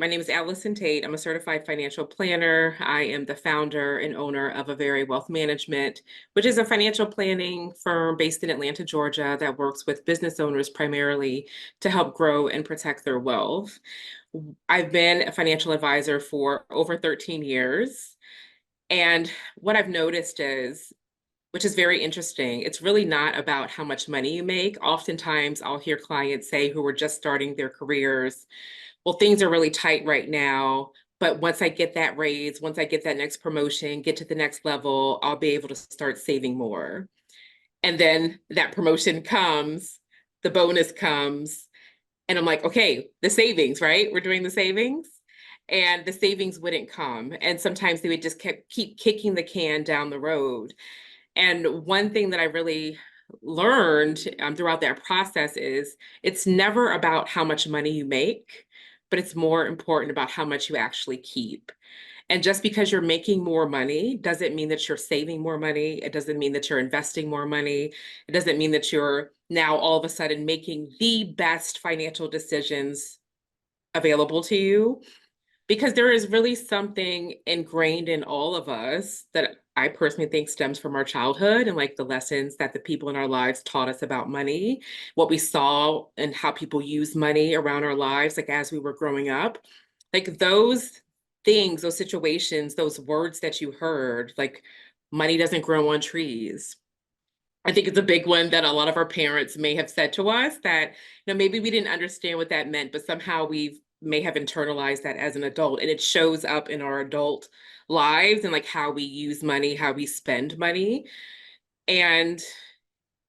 My name is Allison Tate. I'm a certified financial planner. I am the founder and owner of A Very Wealth Management, which is a financial planning firm based in Atlanta, Georgia, that works with business owners primarily to help grow and protect their wealth. I've been a financial advisor for over 13 years. And what I've noticed is, which is very interesting, it's really not about how much money you make. Oftentimes, I'll hear clients say who are just starting their careers, well, things are really tight right now, but once I get that raise, once I get that next promotion, get to the next level, I'll be able to start saving more. And then that promotion comes, the bonus comes, and I'm like, okay, the savings, right? We're doing the savings. And the savings wouldn't come. And sometimes they would just keep kicking the can down the road. And one thing that I really learned throughout that process is it's never about how much money you make, but it's more important about how much you actually keep. And just because you're making more money doesn't mean that you're saving more money. It doesn't mean that you're investing more money. It doesn't mean that you're now all of a sudden making the best financial decisions available to you, because there is really something ingrained in all of us that I personally think stems from our childhood and like the lessons that the people in our lives taught us about money, what we saw and how people use money around our lives, like as we were growing up. Like those things, those situations, those words that you heard, like money doesn't grow on trees. I think it's a big one that a lot of our parents may have said to us that, maybe we didn't understand what that meant, but somehow we may have internalized that as an adult. And it shows up in our adult lives and like how we use money, how we spend money. And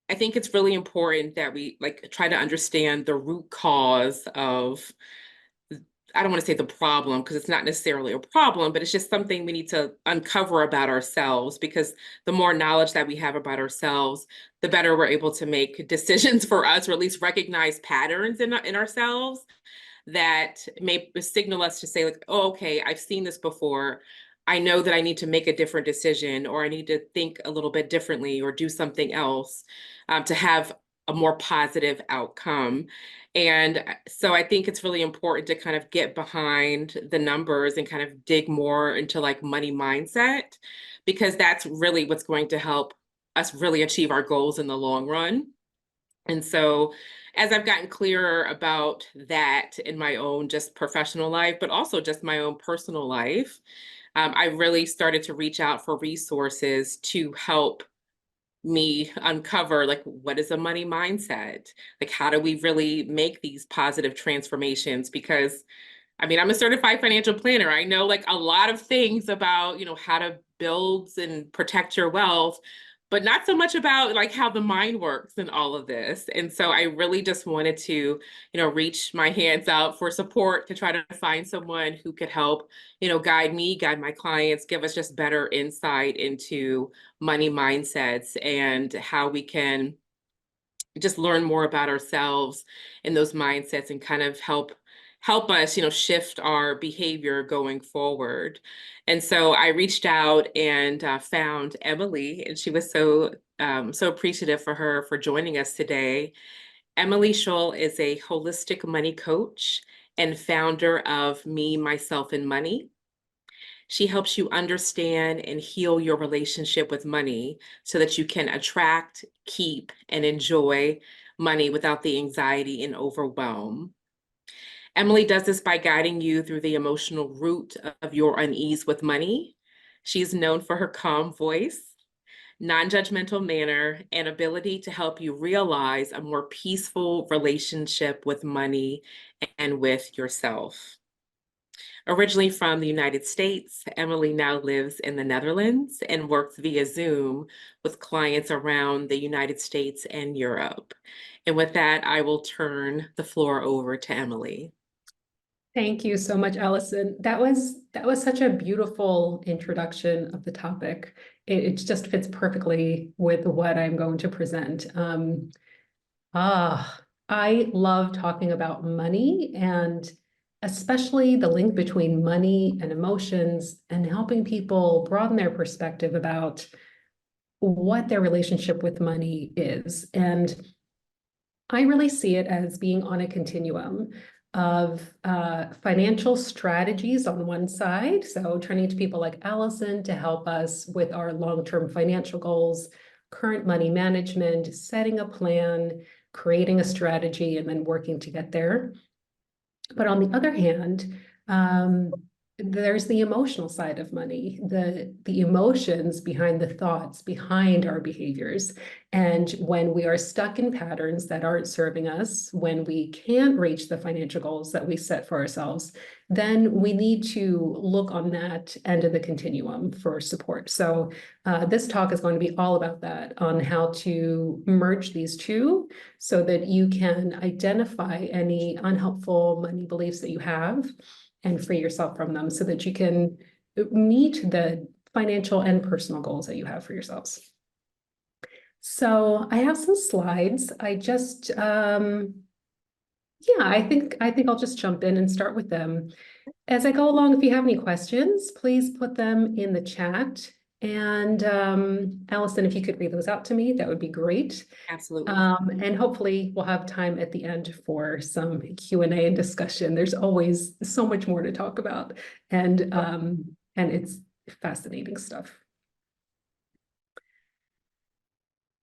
I think it's really important that we like try to understand the root cause of, I don't want to say the problem because it's not necessarily a problem, but it's just something we need to uncover about ourselves, because the more knowledge that we have about ourselves, the better we're able to make decisions for us, or at least recognize patterns in ourselves that may signal us to say like, oh, okay, I've seen this before. I know that I need to make a different decision, or I need to think a little bit differently or do something else to have a more positive outcome. And so I think it's really important to kind of get behind the numbers and kind of dig more into like money mindset, because that's really what's going to help us really achieve our goals in the long run. And so as I've gotten clearer about that in my own just professional life, but also just my own personal life, I really started to reach out for resources to help me uncover like, what is a money mindset? Like, how do we really make these positive transformations? Because I mean, I'm a certified financial planner. I know like a lot of things about, how to build and protect your wealth, but not so much about like how the mind works and all of this. And so I really just wanted to, reach my hands out for support to try to find someone who could help, guide me, guide my clients, give us just better insight into money mindsets and how we can just learn more about ourselves and those mindsets and kind of help us, shift our behavior going forward. And so I reached out and found Emily, and she was so appreciative for her for joining us today. Emily Shull is a holistic money coach and founder of Me, Myself, and Money. She helps you understand and heal your relationship with money so that you can attract, keep, and enjoy money without the anxiety and overwhelm. Emily does this by guiding you through the emotional root of your unease with money. She's known for her calm voice, non-judgmental manner, and ability to help you realize a more peaceful relationship with money and with yourself. Originally from the United States, Emily now lives in the Netherlands and works via Zoom with clients around the United States and Europe. And with that, I will turn the floor over to Emily. Thank you so much, Allison. That was such a beautiful introduction of the topic. It just fits perfectly with what I'm going to present. I love talking about money, and especially the link between money and emotions, and helping people broaden their perspective about what their relationship with money is. And I really see it as being on a continuum. of financial strategies on one side. So turning to people like Allison to help us with our long-term financial goals, current money management, setting a plan, creating a strategy, and then working to get there. But on the other hand, there's the emotional side of money, the emotions behind the thoughts, behind our behaviors. And when we are stuck in patterns that aren't serving us, when we can't reach the financial goals that we set for ourselves, then we need to look on that end of the continuum for support. So this talk is going to be all about that, on how to merge these two so that you can identify any unhelpful money beliefs that you have and free yourself from them so that you can meet the financial and personal goals that you have for yourselves. So I have some slides. I think I'll just jump in and start with them. As I go along, if you have any questions, please put them in the chat. And Allison, if you could read those out to me, that would be great. Absolutely. And hopefully we'll have time at the end for some Q&A and discussion. There's always so much more to talk about, and it's fascinating stuff.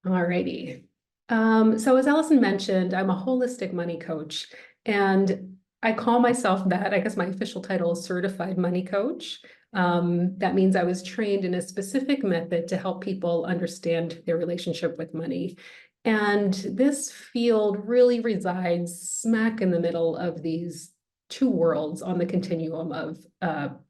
All righty. So as Allison mentioned, I'm a holistic money coach, and I call myself that. I guess my official title is certified money coach. That means I was trained in a specific method to help people understand their relationship with money. And this field really resides smack in the middle of these two worlds on the continuum of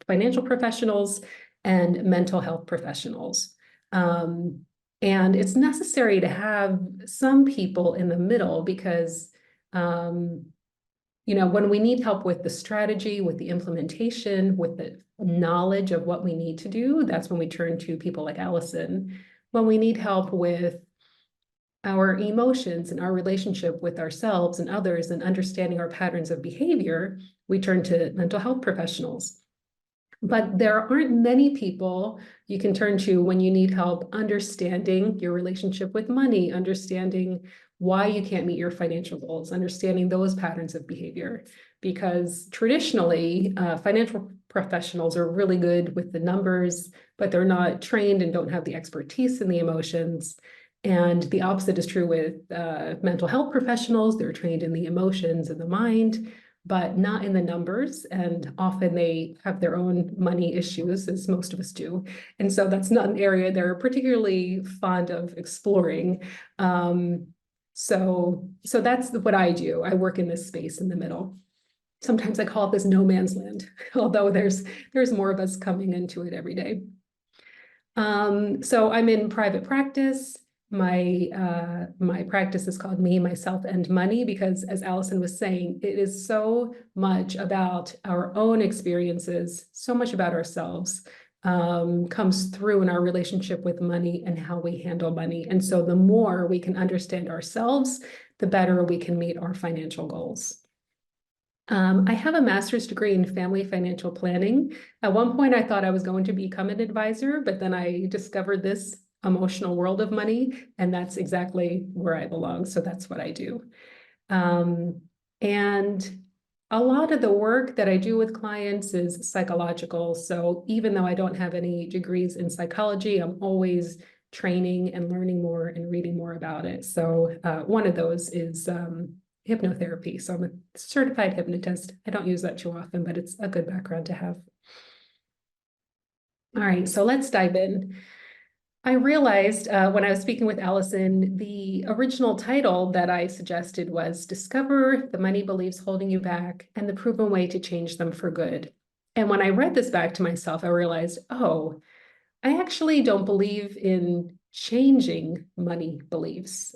financial professionals and mental health professionals. And it's necessary to have some people in the middle because, when we need help with the strategy, with the implementation, with the knowledge of what we need to do, that's when we turn to people like Allison. When we need help with our emotions and our relationship with ourselves and others and understanding our patterns of behavior, we turn to mental health professionals. But there aren't many people you can turn to when you need help understanding your relationship with money, understanding why you can't meet your financial goals, understanding those patterns of behavior. Because traditionally, financial professionals are really good with the numbers, but they're not trained and don't have the expertise in the emotions. And the opposite is true with mental health professionals. They're trained in the emotions and the mind, but not in the numbers. And often they have their own money issues, as most of us do. And so that's not an area they're particularly fond of exploring. So that's what I do. I work in this space in the middle. Sometimes I call it this no man's land, although there's more of us coming into it every day. So I'm in private practice. My practice is called Me, Myself, and Money, because as Allison was saying, it is so much about our own experiences, so much about ourselves, comes through in our relationship with money and how we handle money. And so the more we can understand ourselves, the better we can meet our financial goals. I have a master's degree in family financial planning. At one point, I thought I was going to become an advisor, but then I discovered this emotional world of money, and that's exactly where I belong. So that's what I do. And a lot of the work that I do with clients is psychological. So even though I don't have any degrees in psychology, I'm always training and learning more and reading more about it. So one of those is hypnotherapy. So I'm a certified hypnotist. I don't use that too often, but it's a good background to have. All right, so let's dive in. I realized when I was speaking with Allison, the original title that I suggested was Discover the Money Beliefs Holding You Back and the Proven Way to Change Them for Good. And when I read this back to myself, I realized, oh, I actually don't believe in changing money beliefs.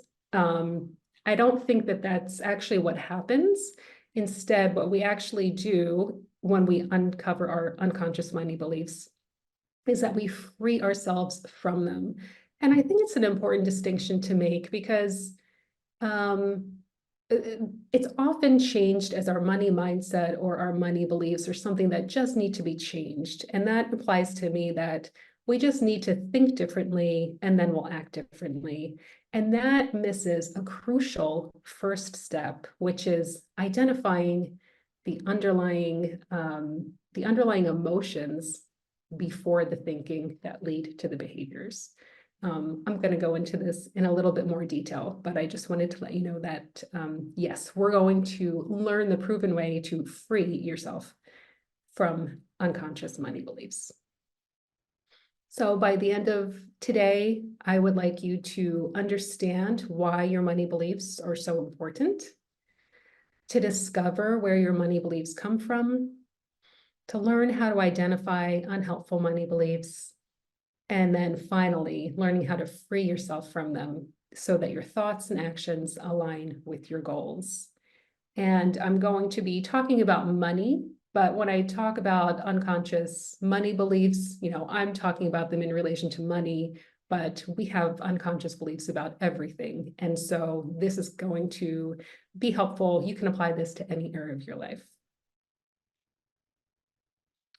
I don't think that that's actually what happens. Instead, what we actually do when we uncover our unconscious money beliefs is that we free ourselves from them. And I think it's an important distinction to make because it's often changed as our money mindset or our money beliefs or something that just need to be changed. And that implies to me that we just need to think differently and then we'll act differently. And that misses a crucial first step, which is identifying the underlying emotions before the thinking that lead to the behaviors. I'm going to go into this in a little bit more detail, but I just wanted to let you know that, yes, we're going to learn the proven way to free yourself from unconscious money beliefs. So by the end of today, I would like you to understand why your money beliefs are so important, to discover where your money beliefs come from, to learn how to identify unhelpful money beliefs, and then finally, learning how to free yourself from them so that your thoughts and actions align with your goals. And I'm going to be talking about money, but when I talk about unconscious money beliefs, I'm talking about them in relation to money, but we have unconscious beliefs about everything. And so this is going to be helpful. You can apply this to any area of your life.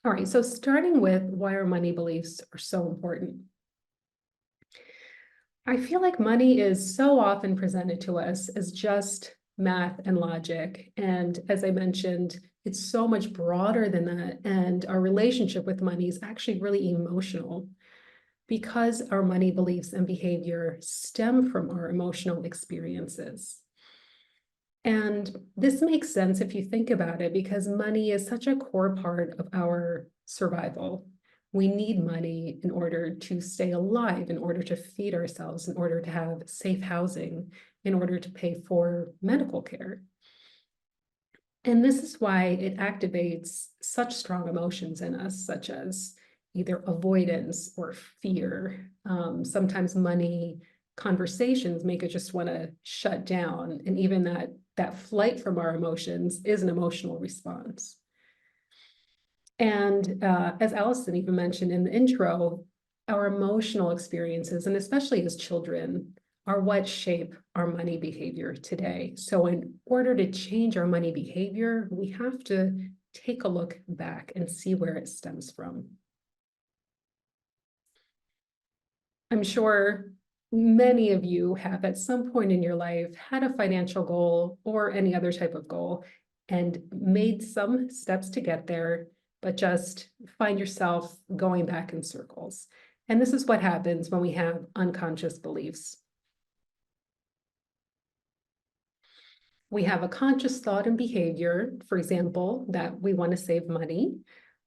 All right, so starting with why our money beliefs are so important. I feel like money is so often presented to us as just math and logic. And as I mentioned, it's so much broader than that. And our relationship with money is actually really emotional because our money beliefs and behavior stem from our emotional experiences. And this makes sense if you think about it, because money is such a core part of our survival. We need money in order to stay alive, in order to feed ourselves, in order to have safe housing, in order to pay for medical care. And this is why it activates such strong emotions in us, such as either avoidance or fear. Sometimes money conversations make us just want to shut down. And even that flight from our emotions is an emotional response. And as Allison even mentioned in the intro, our emotional experiences, and especially as children, are what shape our money behavior today. So in order to change our money behavior, we have to take a look back and see where it stems from. I'm sure many of you have at some point in your life had a financial goal or any other type of goal and made some steps to get there, but just find yourself going back in circles. And this is what happens when we have unconscious beliefs. We have a conscious thought and behavior, for example, that we want to save money.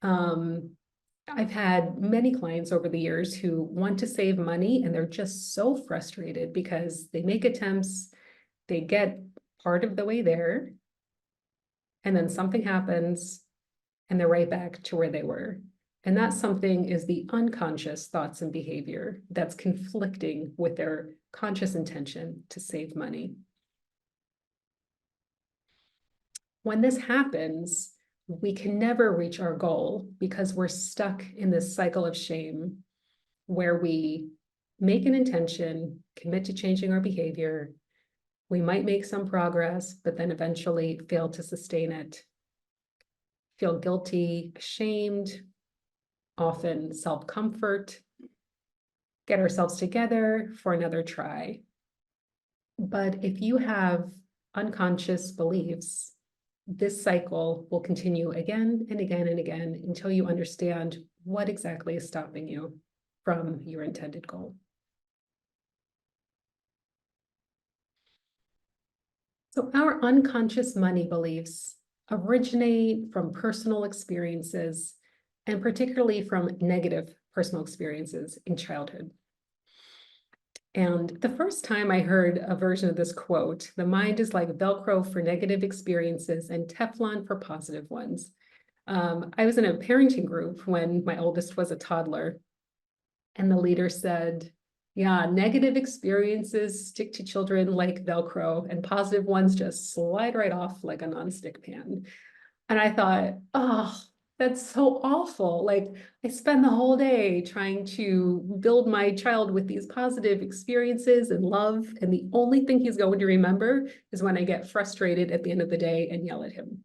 I've had many clients over the years who want to save money and they're just so frustrated because they make attempts, they get part of the way there, and then something happens and they're right back to where they were. And that something is the unconscious thoughts and behavior that's conflicting with their conscious intention to save money. When this happens, we can never reach our goal because we're stuck in this cycle of shame where we make an intention, commit to changing our behavior. We might make some progress, but then eventually fail to sustain it. Feel guilty, ashamed, often self-comfort, get ourselves together for another try. But if you have unconscious beliefs, this cycle will continue again and again and again until you understand what exactly is stopping you from your intended goal. So our unconscious money beliefs originate from personal experiences and particularly from negative personal experiences in childhood. And the first time I heard a version of this quote, "The mind is like Velcro for negative experiences and Teflon for positive ones." I was in a parenting group when my oldest was a toddler, and the leader said, "Yeah, negative experiences stick to children like Velcro, and positive ones just slide right off like a nonstick pan." And I thought, oh, that's so awful. Like, I spend the whole day trying to build my child with these positive experiences and love. And the only thing he's going to remember is when I get frustrated at the end of the day and yell at him.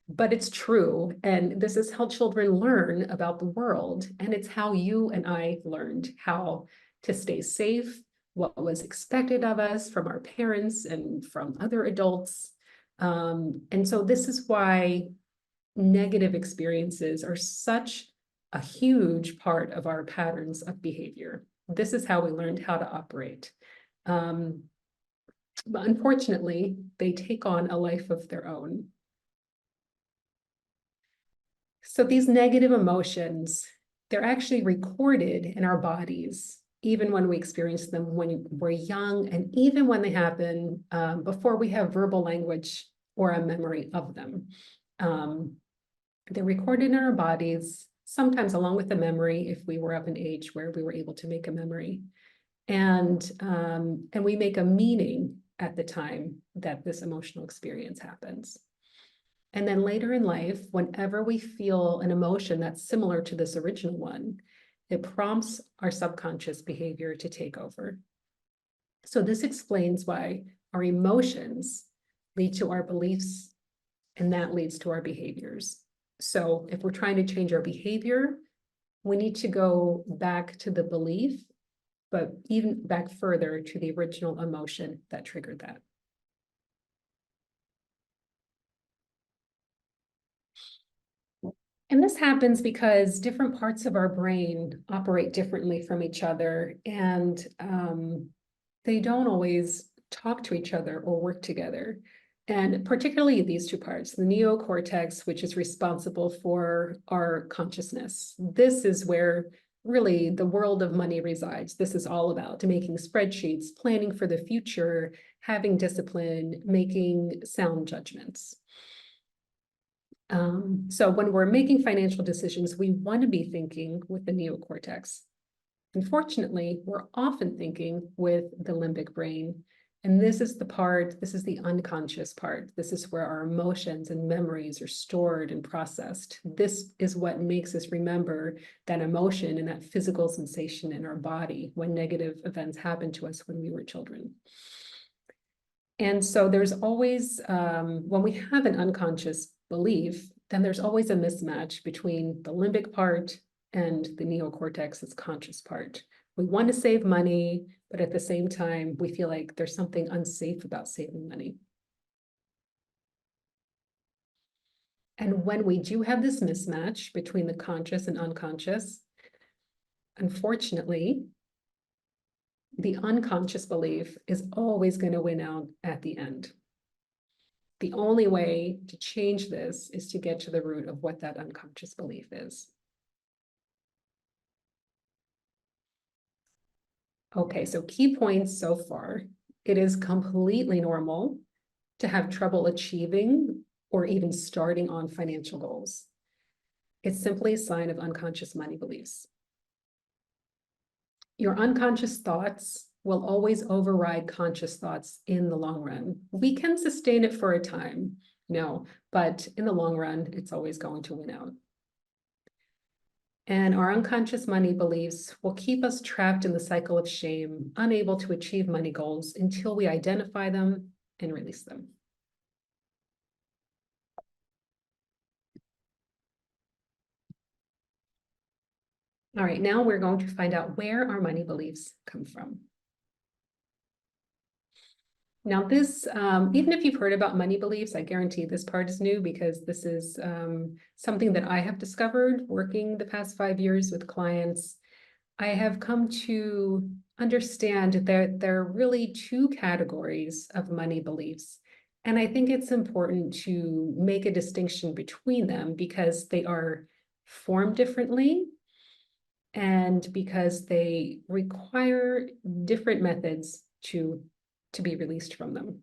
But it's true. And this is how children learn about the world. And it's how you and I learned how to stay safe, what was expected of us from our parents and from other adults. And so this is why negative experiences are such a huge part of our patterns of behavior. This is how we learned how to operate. But unfortunately, they take on a life of their own. So these negative emotions, they're actually recorded in our bodies, even when we experience them when we're young, and even when they happen before we have verbal language or a memory of them. They're recorded in our bodies, sometimes along with the memory, if we were of an age where we were able to make a memory. And we make a meaning at the time that this emotional experience happens. And then later in life, whenever we feel an emotion that's similar to this original one, it prompts our subconscious behavior to take over. So this explains why our emotions lead to our beliefs, and that leads to our behaviors. So if we're trying to change our behavior, we need to go back to the belief, but even back further to the original emotion that triggered that. And this happens because different parts of our brain operate differently from each other, and they don't always talk to each other or work together. And particularly these two parts, the neocortex, which is responsible for our consciousness. This is where really the world of money resides. This is all about making spreadsheets, planning for the future, having discipline, making sound judgments. So when we're making financial decisions, we want to be thinking with the neocortex. Unfortunately, we're often thinking with the limbic brain. And this is the unconscious part. This is where our emotions and memories are stored and processed. This is what makes us remember that emotion and that physical sensation in our body when negative events happened to us when we were children. And so there's always, when we have an unconscious belief, then there's always a mismatch between the limbic part and the neocortex's conscious part. We want to save money, but at the same time, we feel like there's something unsafe about saving money. And when we do have this mismatch between the conscious and unconscious, unfortunately, the unconscious belief is always going to win out at the end. The only way to change this is to get to the root of what that unconscious belief is. Okay, so key points so far. It is completely normal to have trouble achieving or even starting on financial goals. It's simply a sign of unconscious money beliefs. Your unconscious thoughts will always override conscious thoughts in the long run. We can sustain it for a time, but in the long run, it's always going to win out. And our unconscious money beliefs will keep us trapped in the cycle of shame, unable to achieve money goals until we identify them and release them. All right, now we're going to find out where our money beliefs come from. Now this, even if you've heard about money beliefs, I guarantee this part is new because this is something that I have discovered working the past 5 years with clients. I have come to understand that there are really two categories of money beliefs. And I think it's important to make a distinction between them because they are formed differently and because they require different methods to be released from them.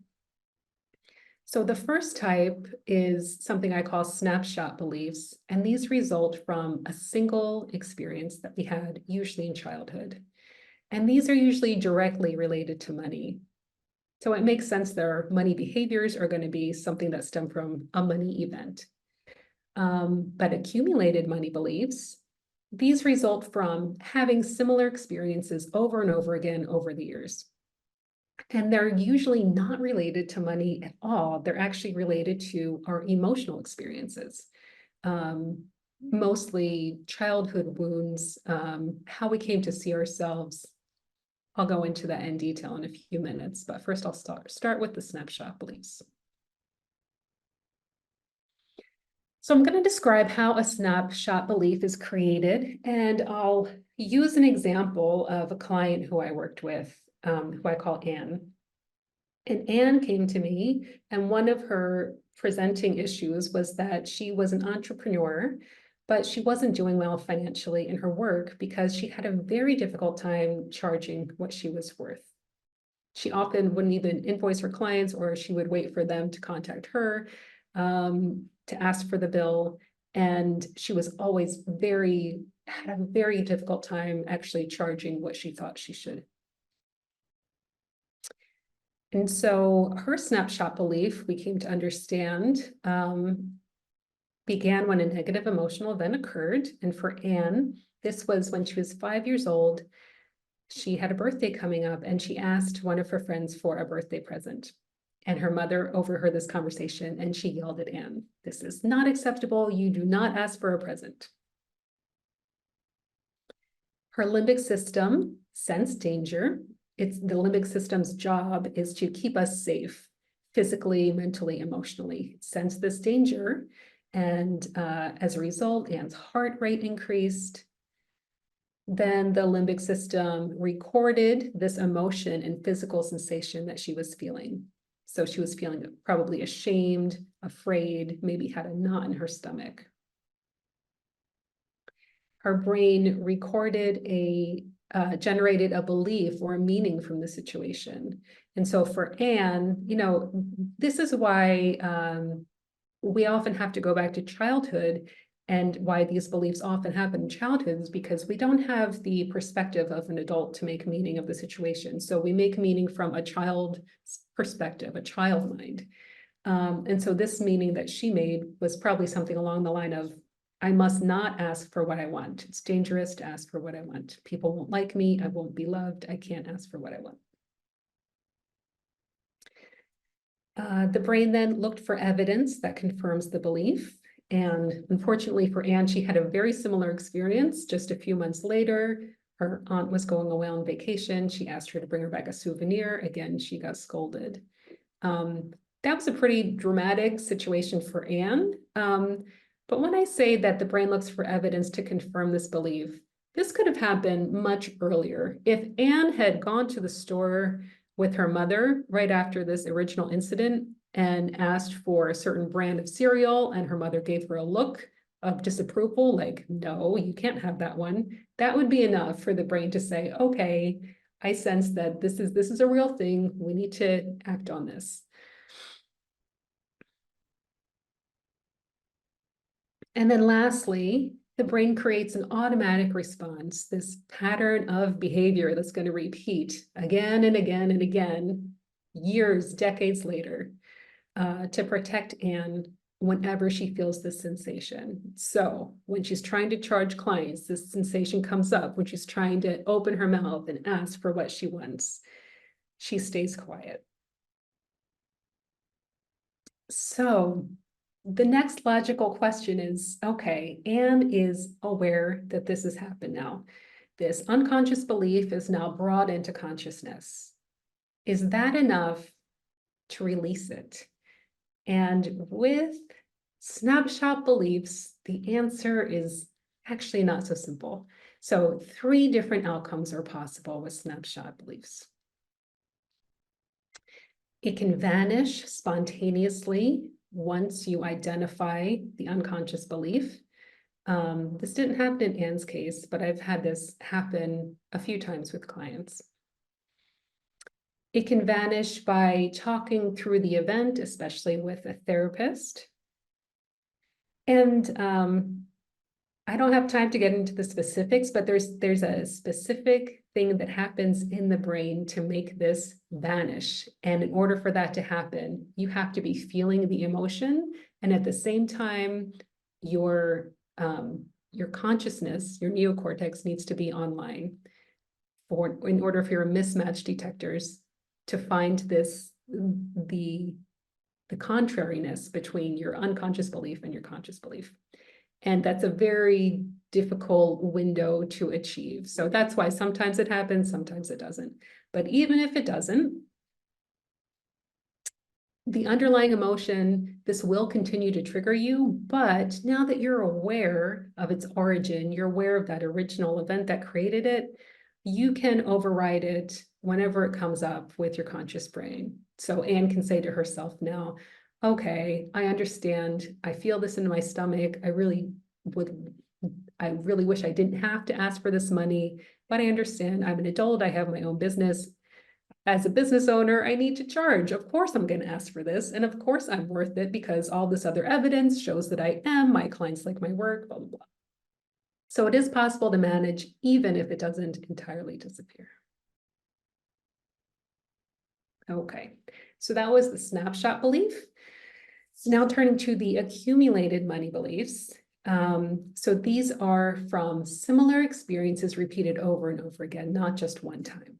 So the first type is something I call snapshot beliefs, and these result from a single experience that we had, usually in childhood. And these are usually directly related to money. So it makes sense their money behaviors are going to be something that stem from a money event. But accumulated money beliefs, these result from having similar experiences over and over again over the years. And they're usually not related to money at all. They're actually related to our emotional experiences, mostly childhood wounds, how we came to see ourselves. I'll go into that in detail in a few minutes, but first I'll start with the snapshot beliefs. So I'm going to describe how a snapshot belief is created, and I'll use an example of a client who I worked with, who I call Anne. And Anne came to me, and one of her presenting issues was that she was an entrepreneur, but she wasn't doing well financially in her work because she had a very difficult time charging what she was worth. She often wouldn't even invoice her clients, or she would wait for them to contact her to ask for the bill. And she was always had a very difficult time actually charging what she thought she should. And so her snapshot belief, we came to understand, began when a negative emotional event occurred. And for Anne, this was when she was 5 years old. She had a birthday coming up, and she asked one of her friends for a birthday present. And her mother overheard this conversation, and she yelled at Anne, "This is not acceptable. You do not ask for a present." Her limbic system sensed danger. It's the limbic system's job is to keep us safe, physically, mentally, emotionally. It sensed this danger, and as a result, Anne's heart rate increased. Then the limbic system recorded this emotion and physical sensation that she was feeling. So she was feeling probably ashamed, afraid, maybe had a knot in her stomach. Her brain generated a belief or a meaning from the situation. And so for Anne, this is why we often have to go back to childhood, and why these beliefs often happen in childhood is because we don't have the perspective of an adult to make meaning of the situation. So we make meaning from a child's perspective, a child mind. And so this meaning that she made was probably something along the line of, I must not ask for what I want. It's dangerous to ask for what I want. People won't like me. I won't be loved. I can't ask for what I want. The brain then looked for evidence that confirms the belief. And unfortunately for Anne, she had a very similar experience. Just a few months later, her aunt was going away on vacation. She asked her to bring her back a souvenir. Again, she got scolded. That was a pretty dramatic situation for Anne. But when I say that the brain looks for evidence to confirm this belief, this could have happened much earlier. If Anne had gone to the store with her mother right after this original incident and asked for a certain brand of cereal, and her mother gave her a look of disapproval, like, no, you can't have that one, that would be enough for the brain to say, okay, I sense that this is a real thing. We need to act on this. And then lastly, the brain creates an automatic response, this pattern of behavior that's going to repeat again and again and again, years, decades later, to protect Anne whenever she feels this sensation. So when she's trying to charge clients, this sensation comes up. When she's trying to open her mouth and ask for what she wants, she stays quiet. So the next logical question is, okay, Anne is aware that this has happened now. This unconscious belief is now brought into consciousness. Is that enough to release it? And with snapshot beliefs, the answer is actually not so simple. So 3 different outcomes are possible with snapshot beliefs. It can vanish spontaneously once you identify the unconscious belief. This didn't happen in Anne's case, but I've had this happen a few times with clients. It can vanish by talking through the event, especially with a therapist. And I don't have time to get into the specifics, but there's a specific thing that happens in the brain to make this vanish. And in order for that to happen, you have to be feeling the emotion. And at the same time, your consciousness, your neocortex needs to be online in order for your mismatch detectors to find the contrariness between your unconscious belief and your conscious belief. And that's a very difficult window to achieve. So that's why sometimes it happens, sometimes it doesn't. But even if it doesn't, the underlying emotion, this will continue to trigger you, but now that you're aware of its origin, you're aware of that original event that created it, you can override it whenever it comes up with your conscious brain. So Anne can say to herself now, okay, I understand. I feel this in my stomach. I really wish I didn't have to ask for this money, but I understand I'm an adult. I have my own business. As a business owner, I need to charge. Of course, I'm going to ask for this. And of course, I'm worth it because all this other evidence shows that I am. My clients like my work, blah, blah, blah. So it is possible to manage even if it doesn't entirely disappear. Okay, so that was the snapshot belief. Now turning to the accumulated money beliefs. So these are from similar experiences repeated over and over again, not just one time.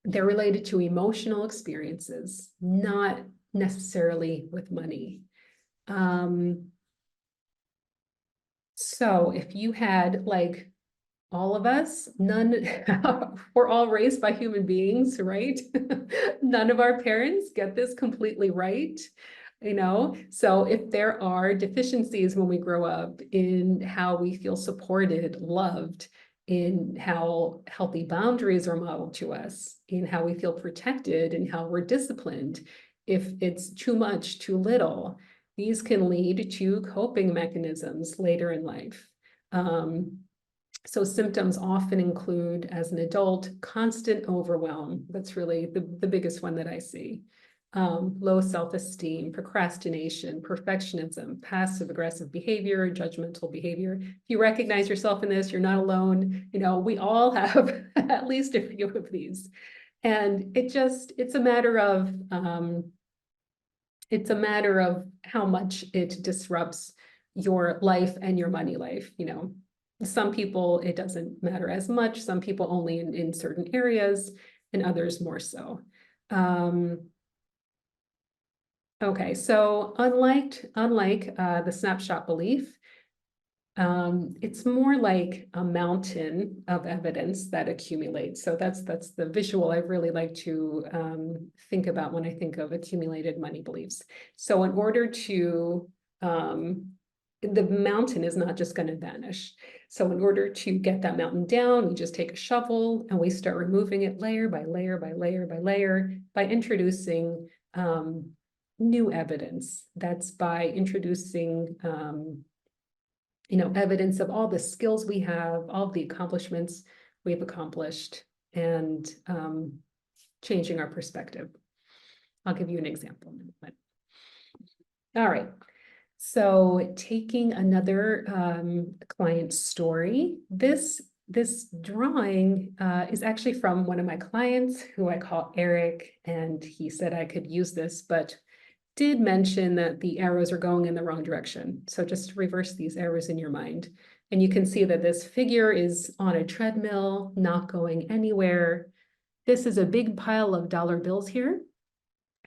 They're related to emotional experiences, not necessarily with money. So if you had, like all of us, we're all raised by human beings, right? None of our parents get this completely right. So if there are deficiencies when we grow up in how we feel supported, loved, in how healthy boundaries are modeled to us, in how we feel protected and how we're disciplined, if it's too much, too little, these can lead to coping mechanisms later in life. So symptoms often include, as an adult, constant overwhelm. That's really the biggest one that I see. Low self-esteem, procrastination, perfectionism, passive-aggressive behavior, judgmental behavior. If you recognize yourself in this, you're not alone. We all have at least a few of these. And it's a matter of how much it disrupts your life and your money life. Some people, it doesn't matter as much. Some people only in certain areas, and others more so. Okay, so unlike the snapshot belief, it's more like a mountain of evidence that accumulates. So that's the visual I really like to think about when I think of accumulated money beliefs. So in order to, the mountain is not just going to vanish. So in order to get that mountain down, we just take a shovel and we start removing it layer by layer by layer by layer by introducing new evidence. That's by introducing evidence of all the skills we have, all the accomplishments we've accomplished, and changing our perspective. I'll give you an example in a moment. All right. So taking another client story, this drawing is actually from one of my clients who I call Eric, and he said I could use this, but did mention that the arrows are going in the wrong direction. So just reverse these arrows in your mind. And you can see that this figure is on a treadmill, not going anywhere. This is a big pile of dollar bills here.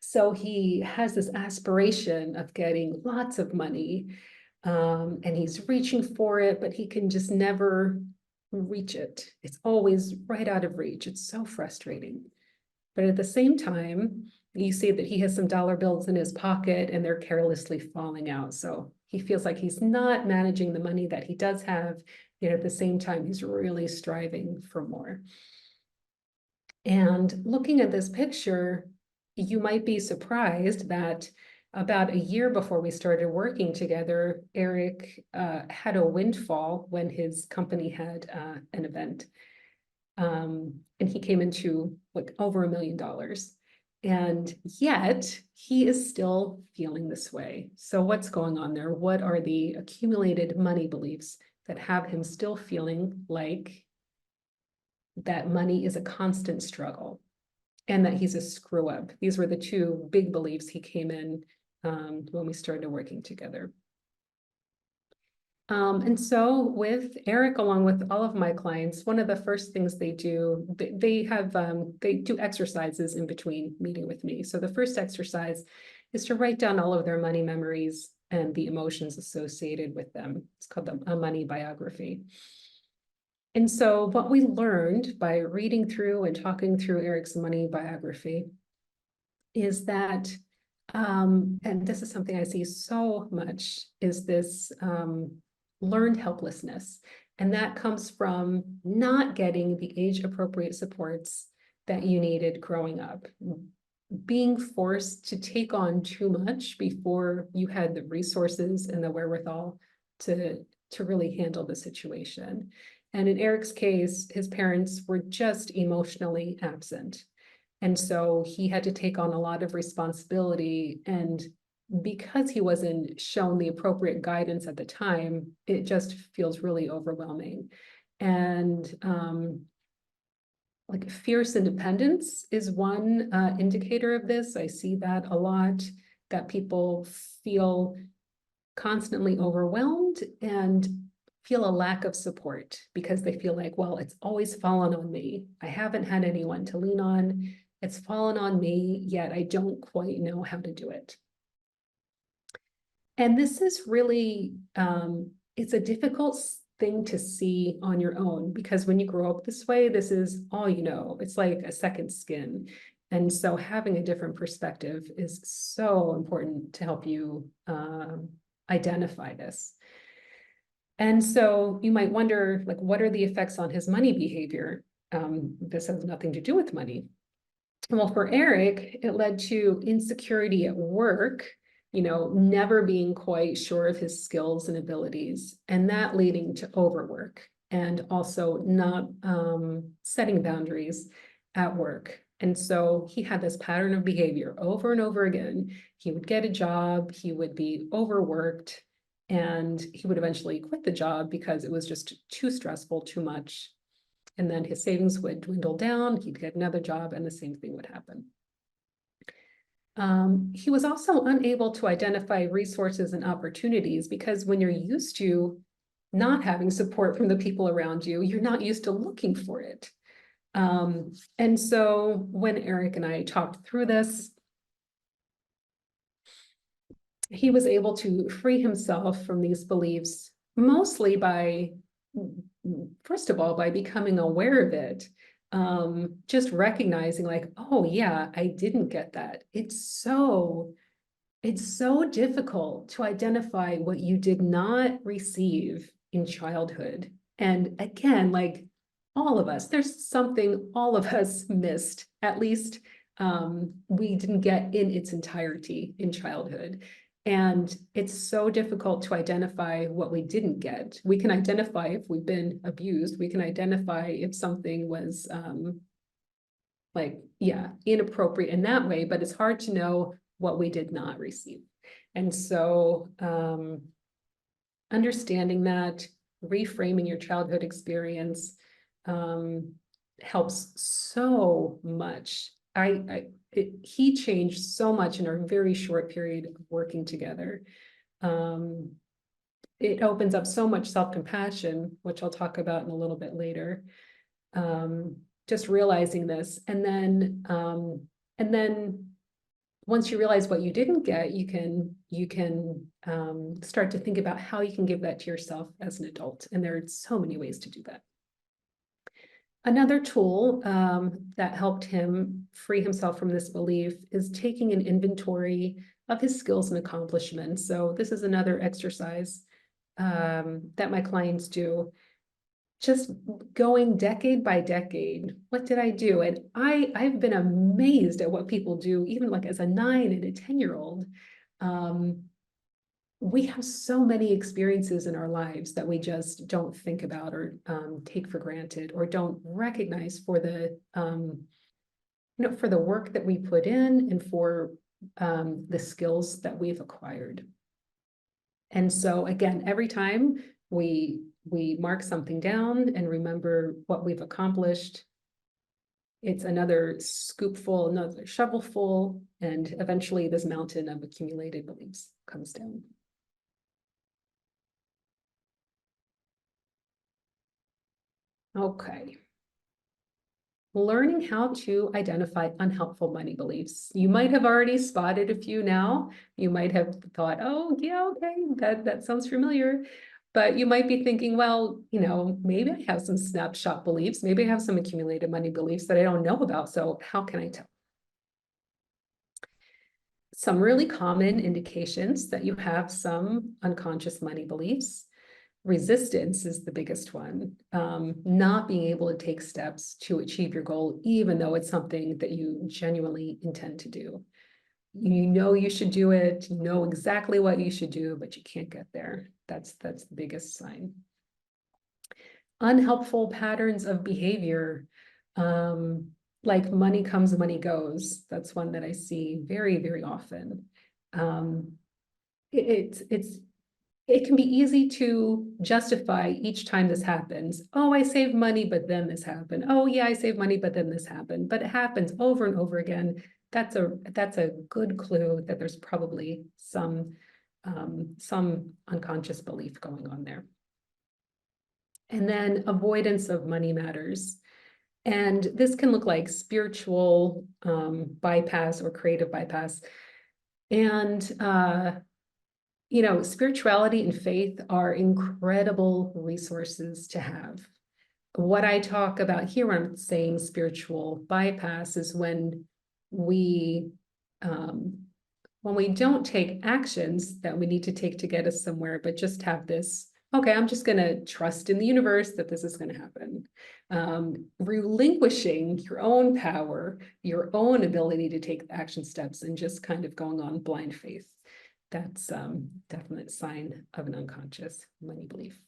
So he has this aspiration of getting lots of money, and he's reaching for it, but he can just never reach it. It's always right out of reach. It's so frustrating. But at the same time, you see that he has some dollar bills in his pocket and they're carelessly falling out. So he feels like he's not managing the money that he does have, yet at the same time, he's really striving for more. And looking at this picture, you might be surprised that about a year before we started working together, Eric had a windfall when his company had an event. And he came into like over $1 million. And yet he is still feeling this way. So what's going on there? What are the accumulated money beliefs that have him still feeling like that money is a constant struggle and that he's a screw up? These were the two big beliefs he came in when we started working together. And so with Eric, along with all of my clients, one of the first things they do, they do exercises in between meeting with me. So the first exercise is to write down all of their money memories and the emotions associated with them. It's called a money biography. And so what we learned by reading through and talking through Eric's money biography is that And this is something I see so much, is this learned helplessness. And that comes from not getting the age-appropriate supports that you needed growing up. Being forced to take on too much before you had the resources and the wherewithal to really handle the situation. And in Eric's case, his parents were just emotionally absent. And so he had to take on a lot of responsibility. And because he wasn't shown the appropriate guidance at the time, it just feels really overwhelming. And like fierce independence is one indicator of this. I see that a lot, that people feel constantly overwhelmed and feel a lack of support because they feel like, well, it's always fallen on me. I haven't had anyone to lean on. It's fallen on me, yet I don't quite know how to do it. And this is really, it's a difficult thing to see on your own, because when you grow up this way, this is all you know. It's like a second skin. And so having a different perspective is so important to help you identify this. And so you might wonder, like, what are the effects on his money behavior? This has nothing to do with money. Well, for Eric, it led to insecurity at work, never being quite sure of his skills and abilities, and that leading to overwork and also not setting boundaries at work. And so he had this pattern of behavior over and over again. He would get a job, he would be overworked, and he would eventually quit the job because it was just too stressful, too much. And then his savings would dwindle down, he'd get another job, and the same thing would happen. He was also unable to identify resources and opportunities, because when you're used to not having support from the people around you, you're not used to looking for it. And so when Eric and I talked through this, he was able to free himself from these beliefs, mostly by, first of all, by becoming aware of it. Just recognizing like, oh yeah, I didn't get that. It's so difficult to identify what you did not receive in childhood. And again, like all of us, there's something all of us missed, at least we didn't get in its entirety in childhood. And it's so difficult to identify what we didn't get. We can identify if we've been abused. We can identify if something was inappropriate in that way, but it's hard to know what we did not receive. And so understanding that, reframing your childhood experience helps so much. He changed so much in a very short period of working together. It opens up so much self-compassion, which I'll talk about in a little bit later. Just realizing this, and then once you realize what you didn't get, you can start to think about how you can give that to yourself as an adult. And there are so many ways to do that. Another tool that helped him free himself from this belief is taking an inventory of his skills and accomplishments. So this is another exercise that my clients do. Just going decade by decade, what did I do? And I've been amazed at what people do, even like as a 9 and a 10-year-old. We have so many experiences in our lives that we just don't think about or take for granted, or don't recognize for the for the work that we put in and for the skills that we've acquired. And so again, every time we mark something down and remember what we've accomplished, it's another scoopful, another shovelful, and eventually this mountain of accumulated beliefs comes down. Okay. Learning how to identify unhelpful money beliefs. You might have already spotted a few now. You might have thought, oh, yeah, okay, that sounds familiar. But you might be thinking, well, maybe I have some snapshot beliefs. Maybe I have some accumulated money beliefs that I don't know about. So how can I tell? some really common indications that you have some unconscious money beliefs. Resistance is the biggest one. Not being able to take steps to achieve your goal, even though it's something that you genuinely intend to do. You know you should do it, you know exactly what you should do, but you can't get there. That's the biggest sign. Unhelpful patterns of behavior, like money comes, money goes. That's one that I see very, very often. It can be easy to justify each time this happens. Oh, I saved money, but then this happened. Oh yeah, I saved money, but then this happened. But it happens over and over again. That's a good clue that there's probably some unconscious belief going on there. And then avoidance of money matters. And this can look like spiritual bypass or creative bypass. And spirituality and faith are incredible resources to have. What I talk about here when I'm saying spiritual bypass is when we don't take actions that we need to take to get us somewhere, but just have this, okay, I'm just going to trust in the universe that this is going to happen. Relinquishing your own power, your own ability to take action steps, and just kind of going on blind faith. That's definite sign of an unconscious money belief.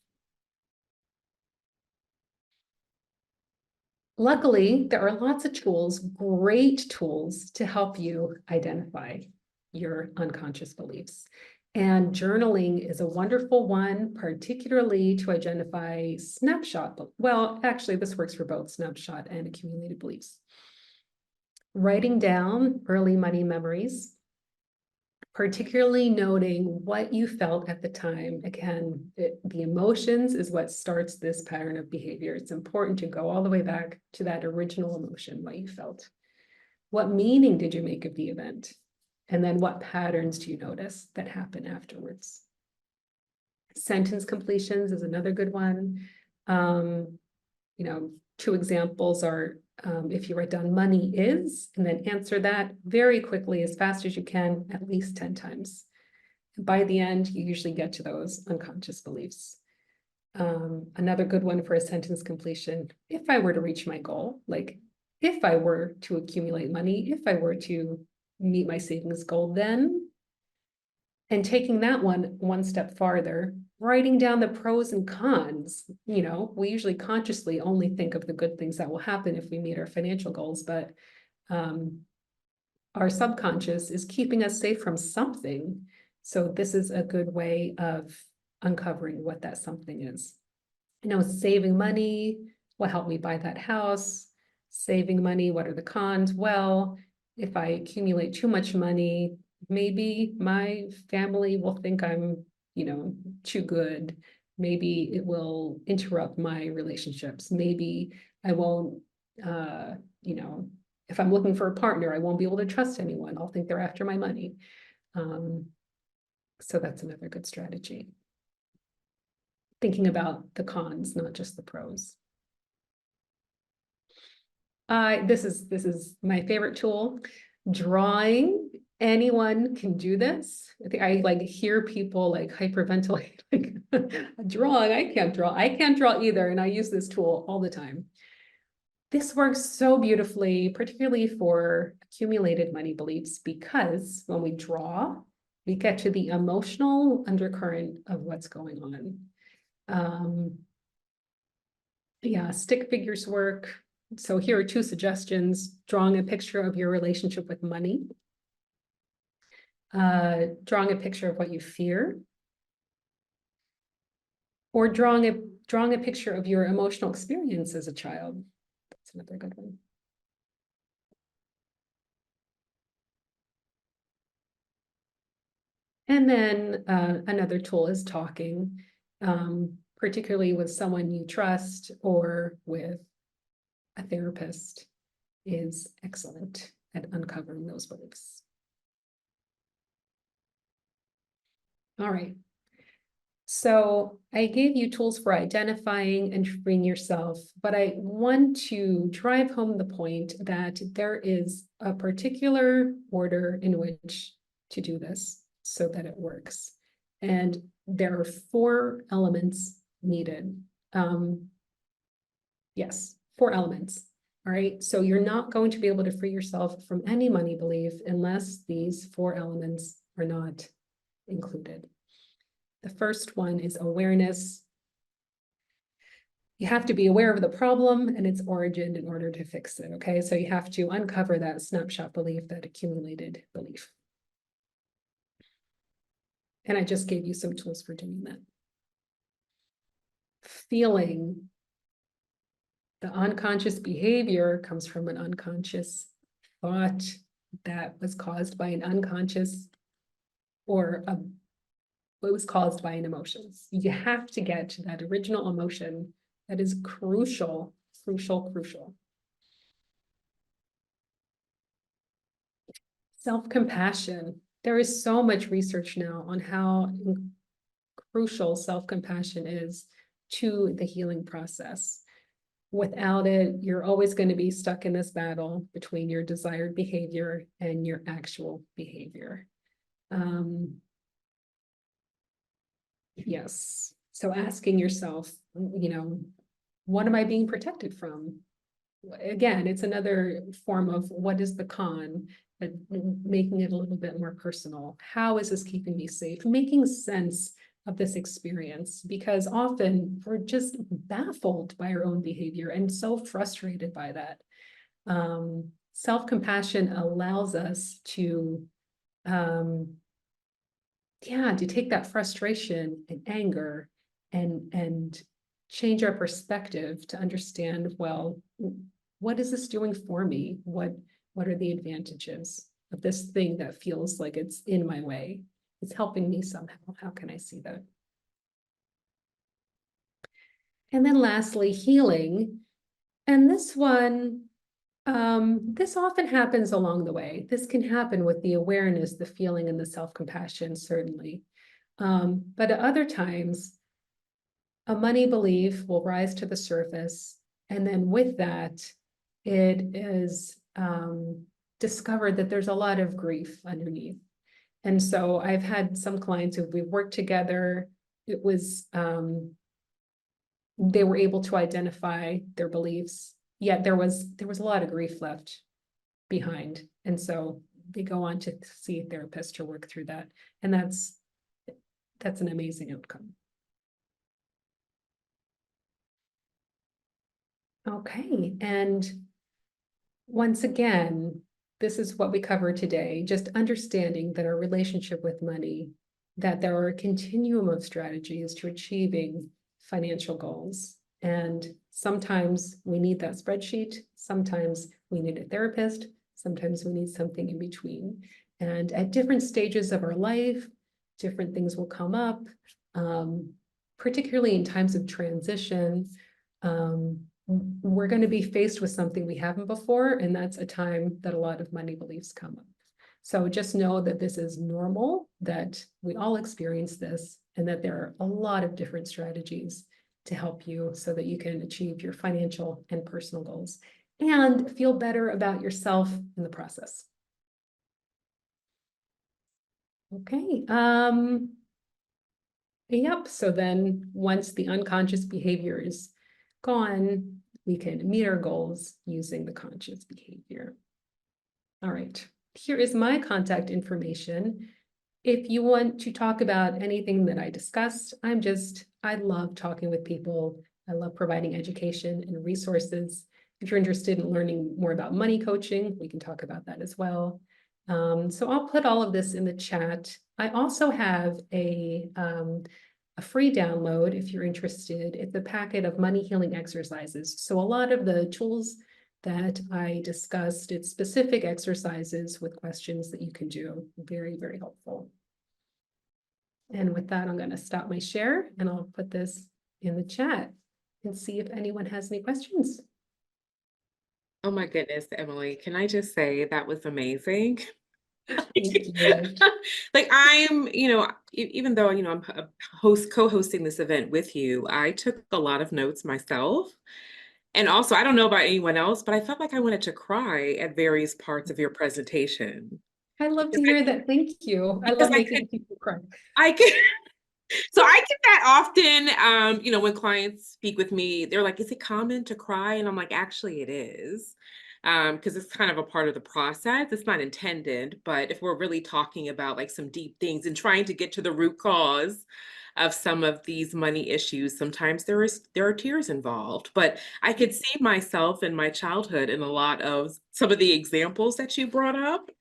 Luckily, there are lots of tools, great tools to help you identify your unconscious beliefs. And journaling is a wonderful one, particularly to identify snapshot. Well, actually, this works for both snapshot and accumulated beliefs. Writing down early money memories, particularly noting what you felt at the time. Again, the emotions is what starts this pattern of behavior. It's important to go all the way back to that original emotion, what you felt. What meaning did you make of the event? And then what patterns do you notice that happen afterwards? Sentence completions is another good one. Two examples are if you write down money is, and then answer that very quickly, as fast as you can, at least 10 times. By the end, you usually get to those unconscious beliefs. Another good one for a sentence completion, if I were to reach my goal, like if I were to accumulate money, if I were to meet my savings goal, then, and taking that one step farther, writing down the pros and cons. We usually consciously only think of the good things that will happen if we meet our financial goals, but our subconscious is keeping us safe from something. So this is a good way of uncovering what that something is. Saving money, what helped me buy that house? Saving money, what are the cons? Well, if I accumulate too much money, maybe my family will think I'm, too good. Maybe it will interrupt my relationships. Maybe I won't, if I'm looking for a partner, I won't be able to trust anyone. I'll think they're after my money. So that's another good strategy. Thinking about the cons, not just the pros. This is my favorite tool, drawing. Anyone can do this. I think I like hear people like hyperventilate, like drawing, I can't draw either. And I use this tool all the time. This works so beautifully, particularly for accumulated money beliefs, because when we draw, we get to the emotional undercurrent of what's going on. Yeah, stick figures work. So here are two suggestions: drawing a picture of your relationship with money, drawing a picture of what you fear, or drawing a picture of your emotional experience as a child. That's another good one. And then another tool is talking, particularly with someone you trust or with a therapist, is excellent at uncovering those beliefs. All right. So I gave you tools for identifying and freeing yourself, but I want to drive home the point that there is a particular order in which to do this so that it works. And there are 4 elements needed. Yes, 4 elements. All right, so you're not going to be able to free yourself from any money belief unless these 4 elements are not included. The first one is awareness. You have to be aware of the problem and its origin in order to fix it, okay? So you have to uncover that snapshot belief, that accumulated belief. And I just gave you some tools for doing that. Feeling. The unconscious behavior comes from an unconscious thought that was caused by an unconscious or what was caused by an emotion. You have to get to that original emotion that is crucial, crucial, crucial. Self-compassion. There is so much research now on how crucial self-compassion is to the healing process. Without it, you're always going to be stuck in this battle between your desired behavior and your actual behavior. Yes. So asking yourself, what am I being protected from? Again, it's another form of what is the con, but making it a little bit more personal. How is this keeping me safe? Making sense of this experience, because often we're just baffled by our own behavior and so frustrated by that. Self-compassion allows us to, to take that frustration and anger and change our perspective to understand, well, what is this doing for me? What are the advantages of this thing that feels like it's in my way? It's helping me somehow. How can I see that? And then lastly, healing. And this one, this often happens along the way. This can happen with the awareness, the feeling, and the self-compassion, certainly. But at other times, a money belief will rise to the surface. And then with that, it is discovered that there's a lot of grief underneath. And so I've had some clients who we've worked together. It was, they were able to identify their beliefs, yet there was a lot of grief left behind. And so they go on to see a therapist to work through that. And that's an amazing outcome. Okay, and once again, this is what we covered today, just understanding that our relationship with money, that there are a continuum of strategies to achieving financial goals. And sometimes we need that spreadsheet, sometimes we need a therapist, sometimes we need something in between. And at different stages of our life, different things will come up, particularly in times of transition. We're going to be faced with something we haven't before, and that's a time that a lot of money beliefs come up. So just know that this is normal, that we all experience this, and that there are a lot of different strategies to help you so that you can achieve your financial and personal goals and feel better about yourself in the process. Okay. Yep. So then once the unconscious behavior is gone, we can meet our goals using the conscious behavior. All right. Here is my contact information. If you want to talk about anything that I discussed, I love talking with people. I love providing education and resources. If you're interested in learning more about money coaching, we can talk about that as well. So I'll put all of this in the chat. I also have a free download if you're interested. It's a packet of money healing exercises. So a lot of the tools that I discussed, it's specific exercises with questions that you can do. Very, very helpful. And with that, I'm going to stop my share and I'll put this in the chat and see if anyone has any questions. Oh my goodness, Emily, can I just say that was amazing? Thank you. Like I'm, even though, I'm co-hosting this event with you, I took a lot of notes myself. And also, I don't know about anyone else, but I felt like I wanted to cry at various parts of your presentation. I love to because I, hear that. Thank you. I because love making people cry. I could, so I get that often. When clients speak with me, they're like, "Is it common to cry?" And I'm like, "Actually, it is." Because it's kind of a part of the process. It's not intended, but if we're really talking about like some deep things and trying to get to the root cause of some of these money issues, sometimes there are tears involved. But I could see myself in my childhood in a lot of some of the examples that you brought up.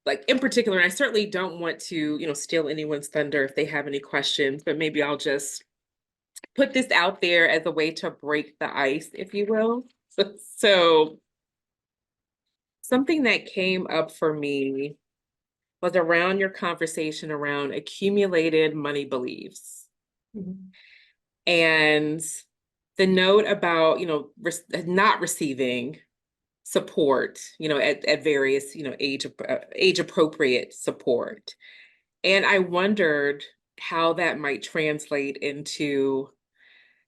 Like in particular, and I certainly don't want to, steal anyone's thunder if they have any questions, but maybe I'll just put this out there as a way to break the ice, if you will. So something that came up for me was around your conversation around accumulated money beliefs Mhm. and the note about, not receiving support, at various, age appropriate support. And I wondered how that might translate into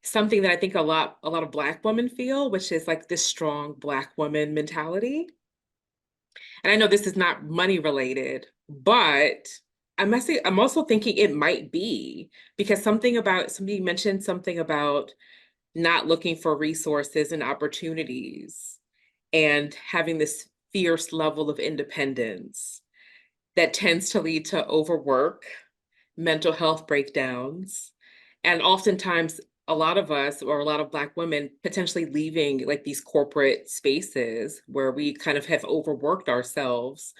something that I think a lot of Black women feel, which is like this strong Black woman mentality. And I know this is not money related, but I'm also thinking it might be because somebody mentioned something about not looking for resources and opportunities and having this fierce level of independence that tends to lead to overwork, mental health breakdowns, and oftentimes a lot of us or a lot of Black women potentially leaving like these corporate spaces where we kind of have overworked ourselves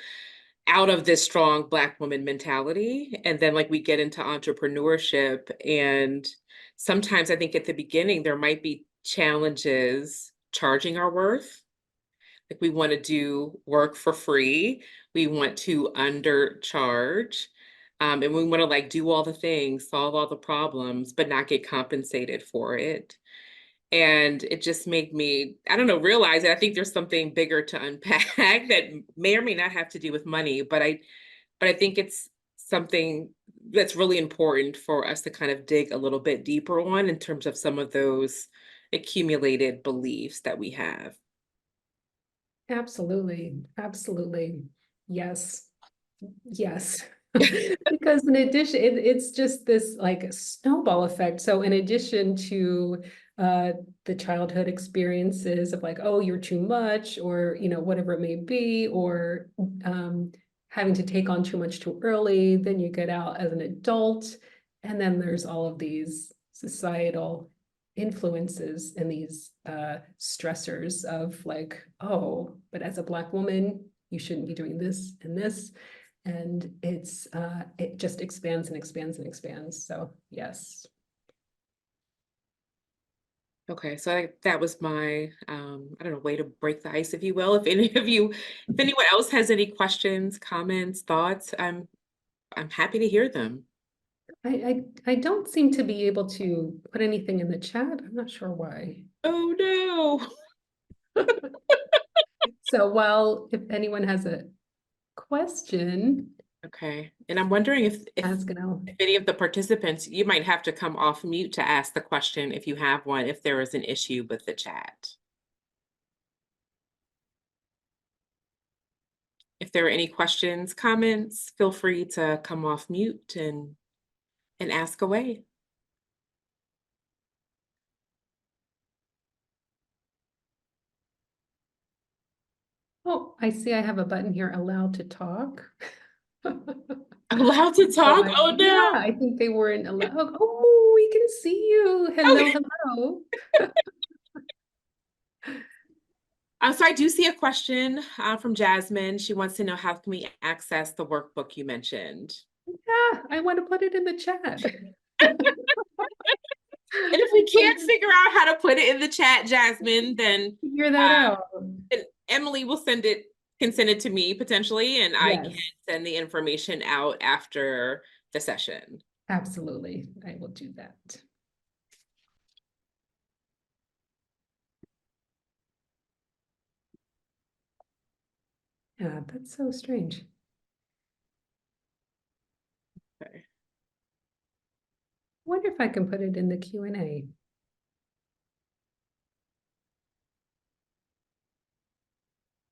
out of this strong Black woman mentality. And then like we get into entrepreneurship, and sometimes I think at the beginning there might be challenges charging our worth. Like we want to do work for free. We want to undercharge. And we want to like do all the things, solve all the problems, but not get compensated for it. And it just made me, I don't know, realize that I think there's something bigger to unpack that may or may not have to do with money, but I think it's something that's really important for us to kind of dig a little bit deeper on in terms of some of those accumulated beliefs that we have. Absolutely. Absolutely. Yes. Yes. Because in addition, it's just this like snowball effect. So in addition to uh, the childhood experiences of like, oh, you're too much, or whatever it may be, or um, having to take on too much too early, then you get out as an adult, and then there's all of these societal influences and these stressors of like, oh, but as a Black woman, you shouldn't be doing this and this, and it just expands and expands and expands. So yes. Okay, so that was my I don't know, way to break the ice, if you will. If anyone else has any questions, comments, thoughts, I'm happy to hear them. I don't seem to be able to put anything in the chat. I'm not sure why. Oh no. So while if anyone has a question, Okay. And I'm wondering ask and I'll. if any of the participants, you might have to come off mute to ask the question if you have one, if there is an issue with the chat. If there are any questions, comments, feel free to come off mute and ask away. Oh, I see I have a button here, allowed to talk. Allowed to So talk? Oh yeah, no. I think they weren't allowed. Oh, we can see you. Hello, Okay. hello. So I do see a question from Jasmine. She wants to know how can we access the workbook you mentioned? Yeah, I want to put it in the chat. And if we can't figure out how to put it in the chat, Jasmine, Figure that out. then Emily can send it to me potentially, and I can Yes, send the information out after the session. absolutely. I will do that. Yeah, that's so strange. Okay. Wonder if I can put it in the Q&A.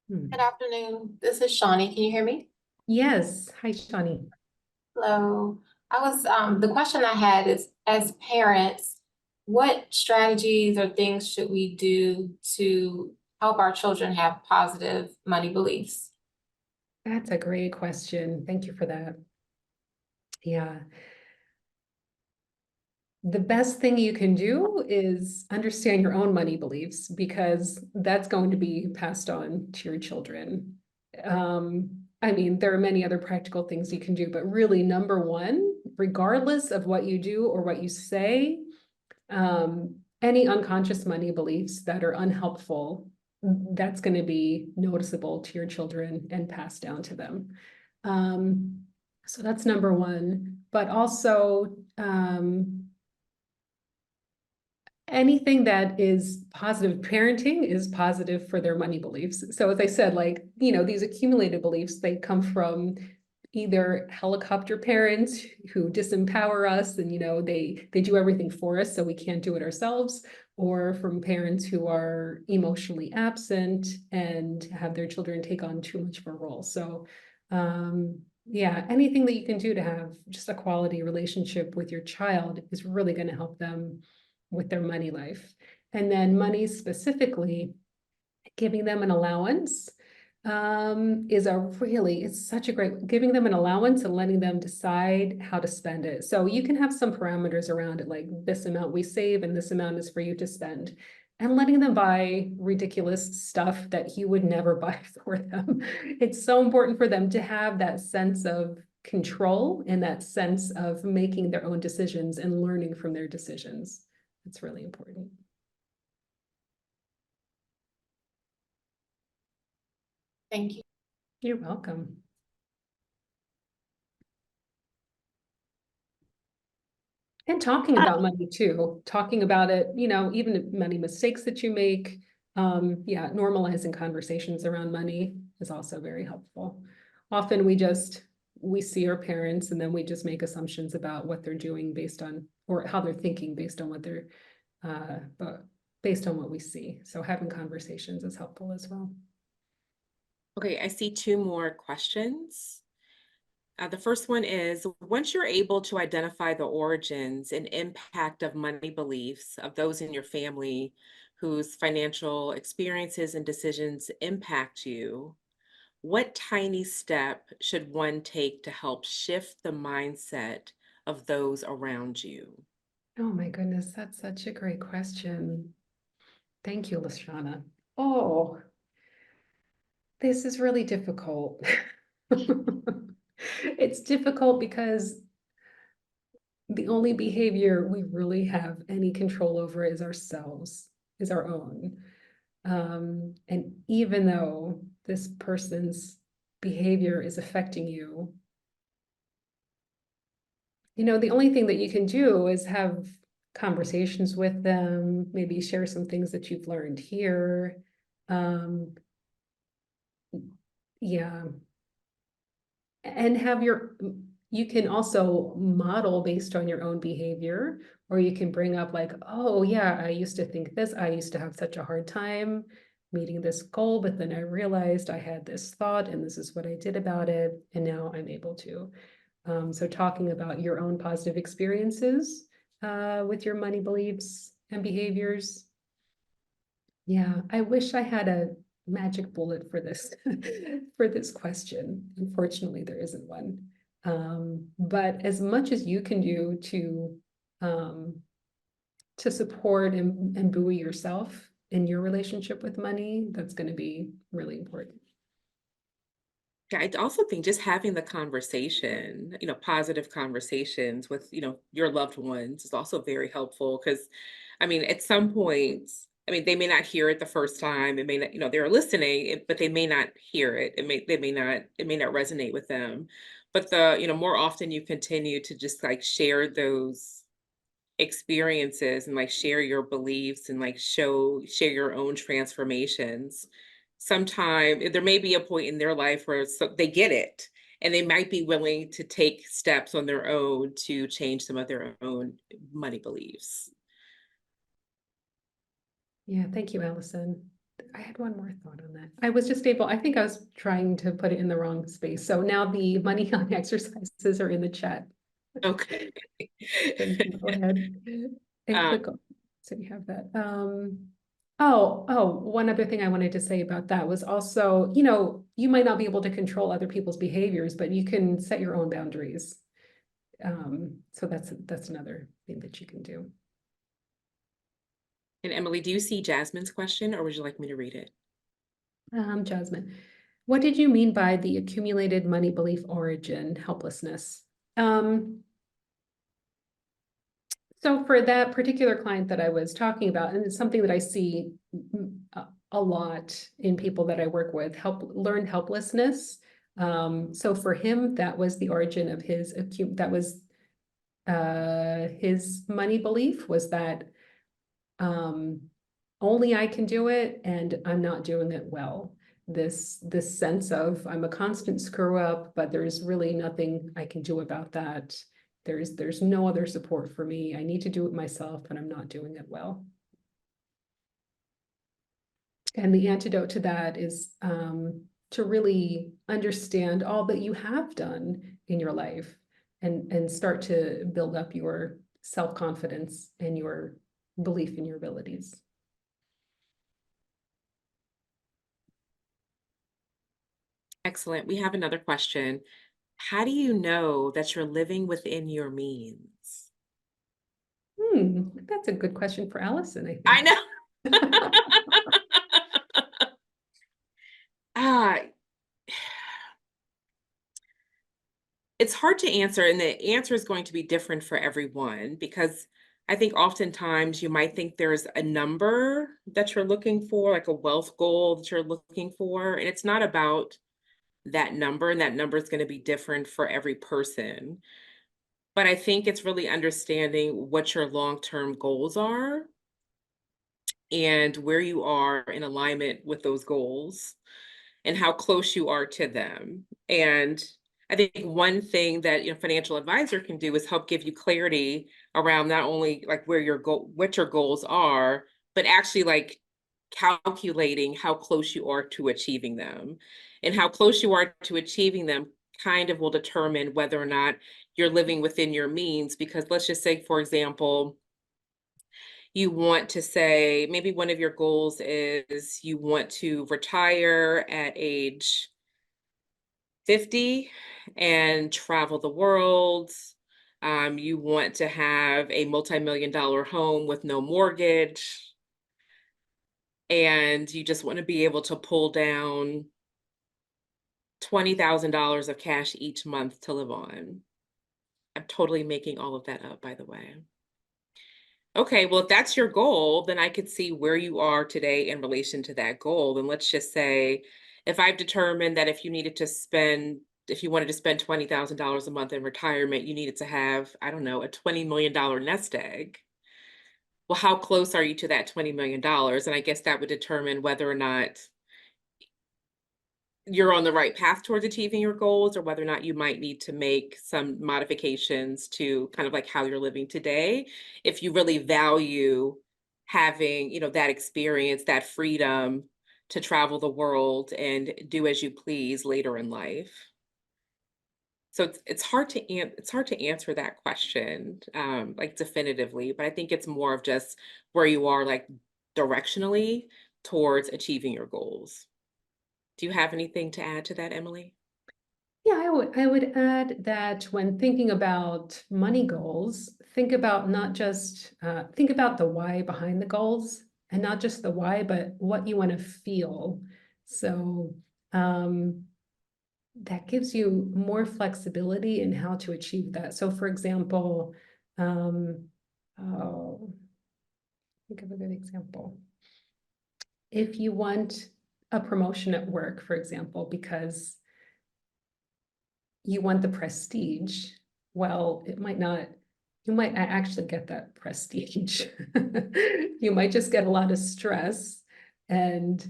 Hmm. Good afternoon. This is Shawnee. Can you hear me? Yes. Hi, Shawnee. Hello. The question I had is, as parents, what strategies or things should we do to help our children have positive money beliefs? That's a great question. Thank you for that. Yeah. The best thing you can do is understand your own money beliefs because that's going to be passed on to your children. I mean, there are many other practical things you can do, but really, number one, regardless of what you do or what you say, any unconscious money beliefs that are unhelpful, that's going to be noticeable to your children and passed down to them. Um, so that's number one, but also, anything that is positive parenting is positive for their money beliefs. So as I said, like, these accumulated beliefs, they come from either helicopter parents who disempower us and, they do everything for us, so we can't do it ourselves, or from parents who are emotionally absent and have their children take on too much of a role. So, yeah, anything that you can do to have just a quality relationship with your child is really going to help them with their money life. And then money specifically, giving them an allowance it's such a great, giving them an allowance and letting them decide how to spend it. So you can have some parameters around it, like this amount we save and this amount is for you to spend. And letting them buy ridiculous stuff that you would never buy for them. It's so important for them to have that sense of control and that sense of making their own decisions and learning from their decisions. It's really important. Thank you. You're welcome. And talking about money too, talking about it, even money mistakes that you make. Yeah, normalizing conversations around money is also very helpful. Often we see our parents and then we just make assumptions about what they're doing based on, or how they're thinking based on but based on what we see. So having conversations is helpful as well. Okay, I see two more questions. The first one is, once you're able to identify the origins and impact of money beliefs of those in your family whose financial experiences and decisions impact you, what tiny step should one take to help shift the mindset of those around you? Oh my goodness, that's such a great question. Thank you, Lashana. Oh, this is really difficult. It's difficult because the only behavior we really have any control over is ourselves, is our own. And even though this person's behavior is affecting you, the only thing that you can do is have conversations with them, maybe share some things that you've learned here. Um, yeah, and you can also model based on your own behavior, or you can bring up like, oh yeah, I used to think this, I used to have such a hard time meeting this goal, but then I realized I had this thought and this is what I did about it, and now I'm able to. So talking about your own positive experiences with your money beliefs and behaviors. Yeah, I wish I had a magic bullet for this for this question. Unfortunately, there isn't one. But as much as you can do um, to support and buoy yourself in your relationship with money, that's going to be really important. Yeah, I also think just having the conversation, positive conversations with, your loved ones is also very helpful because, I mean, at some point, I mean, they may not hear it the first time. It may not, they're listening, but they may not hear it. It may not resonate with them. But more often you continue to just like share those experiences and like share your beliefs and like share your own transformations. Sometime there may be a point in their life where they get it and they might be willing to take steps on their own to change some of their own money beliefs. Yeah, thank you, Allison. I had one more thought on that. I think I was trying to put it in the wrong space. So now the money on exercises are in the chat. Okay. So you can go ahead and Um, click on, so you have that. One other thing I wanted to say about that was also, you might not be able to control other people's behaviors, but you can set your own boundaries. So that's another thing that you can do. and Emily, do you see Jasmine's question, or would you like me to read it? Jasmine, what did you mean by the accumulated money belief origin helplessness? So for that particular client that I was talking about, and it's something that I see a lot in people that I work with, learned helplessness. So for him, that was the origin of his his money belief was that only I can do it and I'm not doing it well. This sense of I'm a constant screw up, but there's really nothing I can do about that. There's no other support for me. I need to do it myself and I'm not doing it well. And the antidote to that is to really understand all that you have done in your life and start to build up your self-confidence and your belief in your abilities. Excellent. We have another question. How do you know that you're living within your means? That's a good question for Allison, I I think. know. Ah, it's hard to answer, and the answer is going to be different for everyone because I think oftentimes you might think there's a number that you're looking for, like a wealth goal that you're looking for, and it's not about that number, and that number is going to be different for every person. But I think it's really understanding what your long-term goals are and where you are in alignment with those goals and how close you are to them. And I think one thing that financial advisor can do is help give you clarity around not only like where your goal, what your goals are, but actually like calculating how close you are to achieving them. And how close you are to achieving them kind of will determine whether or not you're living within your means. Because let's just say, for example, you want to say maybe one of your goals is you want to retire at age 50 and travel the world. You want to have a multi-million-dollar home with no mortgage, and you just want to be able to pull down $20,000 of cash each month to live on. I'm totally making all of that up, by the way. Okay, well, if that's your goal, then I could see where you are today in relation to that goal. And let's just say, if I've determined that if you wanted to spend $20,000 a month in retirement, you needed to have, I don't know, a $20 million nest egg. Well, how close are you to that $20 million? And I guess that would determine whether or not you're on the right path towards achieving your goals, or whether or not you might need to make some modifications to kind of like how you're living today, if you really value having, that experience, that freedom to travel the world and do as you please later in life. So it's hard to answer that question like definitively, but I think it's more of just where you are like directionally towards achieving your goals. Do you have anything to add to that, Emily? Yeah, I would add that when thinking about money goals, think about not just think about the why behind the goals, and not just the why, but what you want to feel. So that gives you more flexibility in how to achieve that. So for example, oh, think of a good example. If you want a promotion at work, for example, because you want the prestige, well, you might not actually get that prestige. You might just get a lot of stress, and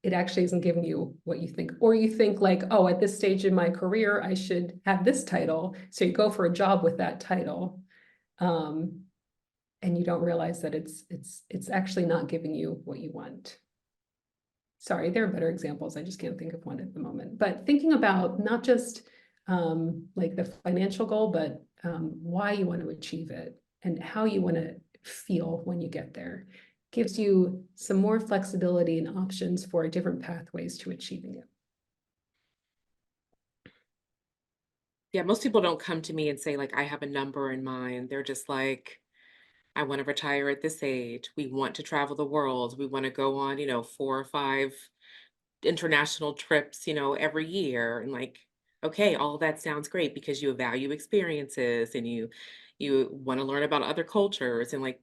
it actually isn't giving you what you think. Or you think like, oh, at this stage in my career, I should have this title. So you go for a job with that title. And you don't realize that it's actually not giving you what you want. sorry, there are better examples. I just can't think of one at the moment. But thinking about not just like the financial goal, but why you want to achieve it and how you want to feel when you get there gives you some more flexibility and options for different pathways to achieving it. Yeah, most people don't come to me and say, like, I have a number in mind. They're just like, I want to retire at this age. We want to travel the world. We want to go on, 4 or 5 international trips, every year. And like, okay, all of that sounds great because you value experiences and you want to learn about other cultures and like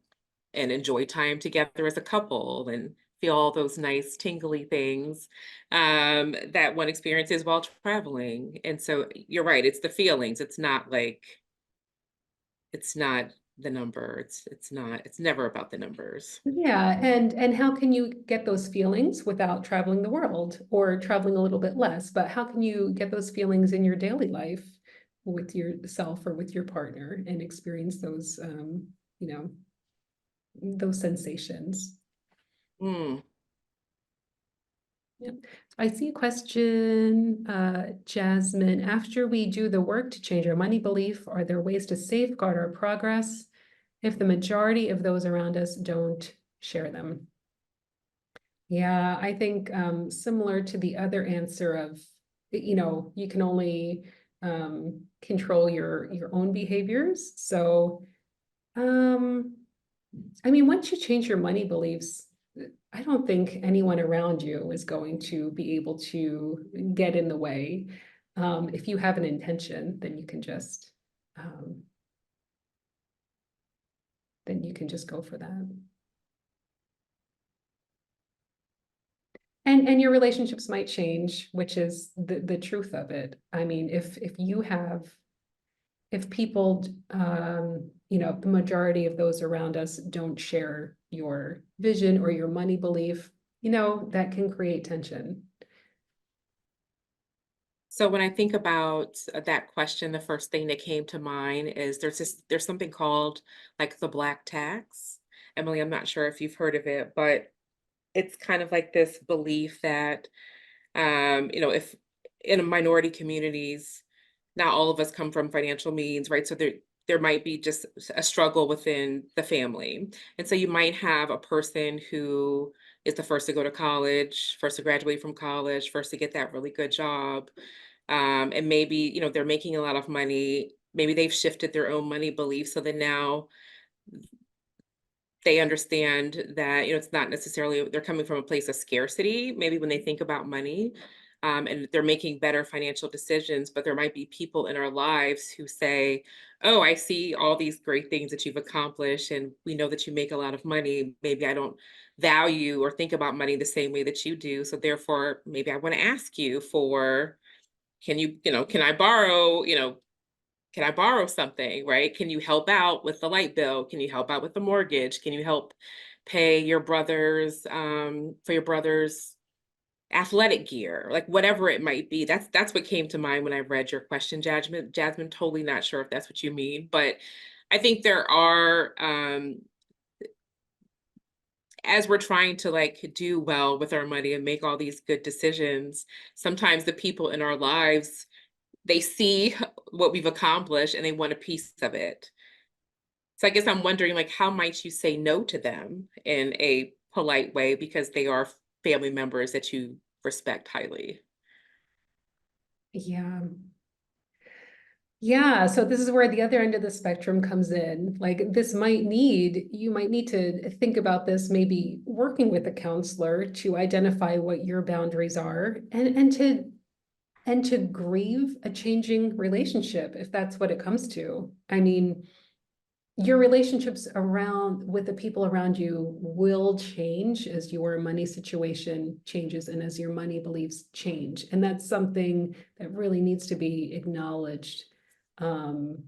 and enjoy time together as a couple and feel all those nice tingly things that one experiences while traveling. And so you're right, it's the feelings. It's not the number. It's never about the numbers. Yeah, and how can you get those feelings without traveling the world or traveling a little bit less? But how can you get those feelings in your daily life with yourself or with your partner and experience those, you know, those sensations? Mm. Yeah. I see a question, Jasmine. After we do the work to change our money belief, are there ways to safeguard our progress if the majority of those around us don't share them? Yeah, I think similar to the other answer of, you can only control your own behaviors. So, I mean, once you change your money beliefs, I don't think anyone around you is going to be able to get in the way. If you have an intention, um, then you can just go for that. And your relationships might change, which is the truth of it. I mean, if people, the majority of those around us don't share your vision or your money belief, that can create tension. So when I think about that question, the first thing that came to mind is there's something called like the black tax. Emily, I'm not sure if you've heard of it, but it's kind of like this belief that if in minority communities, not all of us come from financial means, right? So there might be just a struggle within the family. And so you might have a person who is the first to go to college, first to graduate from college, first to get that really good job. And maybe, they're making a lot of money. Maybe they've shifted their own money beliefs. So then now they understand that, it's not necessarily they're coming from a place of scarcity, maybe when they think about money, and they're making better financial decisions. But there might be people in our lives who say, oh, I see all these great things that you've accomplished, and we know that you make a lot of money. Maybe I don't value or think about money the same way that you do. So therefore, maybe I want to ask you for, can I borrow something, right? Can you help out with the light bill? Can you help out with the mortgage? Can you help pay your brother's for your brother's athletic gear? Like whatever it might be. That's what came to mind when I read your question, Jasmine. Jasmine, totally not sure if that's what you mean, but I think there are as we're trying to like do well with our money and make all these good decisions, sometimes the people in our lives, they see what we've accomplished and they want a piece of it. So I guess I'm wondering, like, how might you say no to them in a polite way because they are family members that you respect highly? Yeah. Yeah, so this is where the other end of the spectrum comes in. Like you might need to think about this, maybe working with a counselor to identify what your boundaries are and to grieve a changing relationship if that's what it comes to. I mean, your relationships with the people around you will change as your money situation changes and as your money beliefs change. And that's something that really needs to be acknowledged. And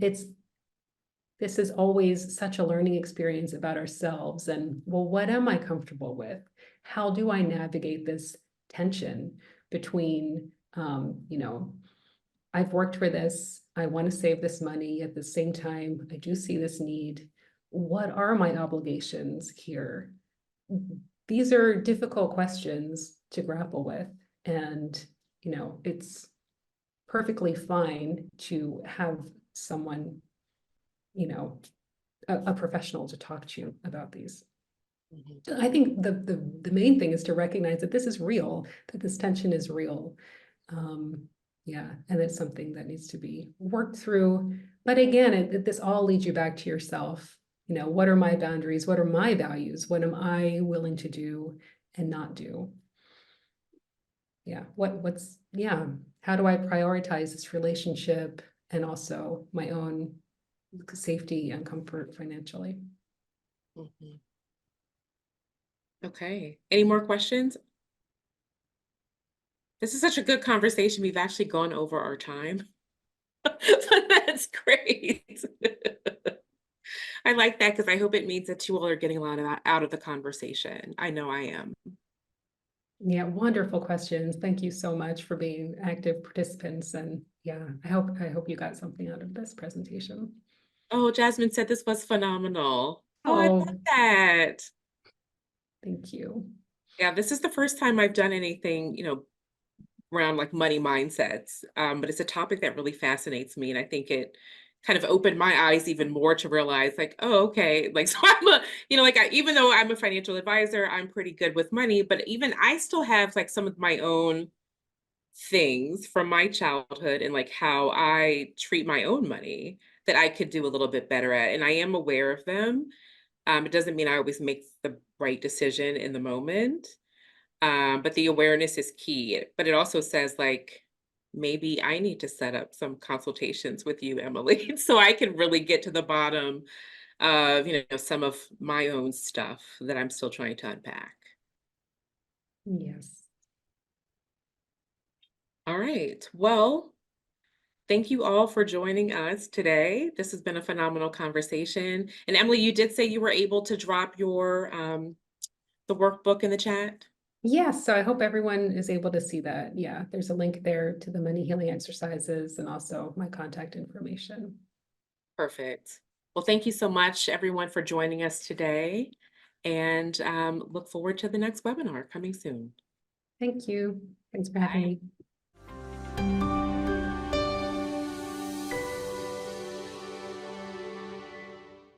this is always such a learning experience about ourselves and, well, what am I comfortable with? How do I navigate this tension between, I've worked for this, I want to save this money. At the same time, I do see this need. What are my obligations here? these are difficult questions to grapple with. And, it's perfectly fine to have someone, a professional to talk to you about these. Mhm. I think the main thing is to recognize that this is real, that this tension is real. Yeah, and it's something that needs to be worked through. But again, this all leads you back to yourself. What are my boundaries? What are my values? What am I willing to do and not do? Yeah, yeah, how do I prioritize this relationship and also my own safety and comfort financially? Mhm. Okay, any more questions? This is such a good conversation. We've actually gone over our time. That's great. I like that because I hope it means that you all are getting a lot of out of the conversation. I know I am. Yeah, wonderful questions. Thank you so much for being active participants. And yeah, I hope you got something out of this presentation. Oh, Jasmine said this was phenomenal. Oh, I love Oh, that. thank you. Yeah, this is the first time I've done anything, around like money mindsets. But it's a topic that really fascinates me. And I think it kind of opened my eyes even more to realize like, oh, okay. Like, so I'm even though I'm a financial advisor, I'm pretty good with money, but even I still have like some of my own things from my childhood and like how I treat my own money that I could do a little bit better at. And I am aware of them. It doesn't mean I always make the right decision in the moment. But the awareness is key. But it also says like, maybe I need to set up some consultations with you, Emily, so I can really get to the bottom of, some of my own stuff that I'm still trying to unpack. Yes. All right. Well, thank you all for joining us today. This has been a phenomenal conversation. And Emily, you did say you were able to drop your the workbook in the chat. Yes, so I hope everyone is able to see that. Yeah, there's a link there to the money healing exercises and also my contact information. Perfect. Well, thank you so much, everyone, for joining us today, and look forward to the next webinar coming soon. Thank you. Thanks for having Bye. me.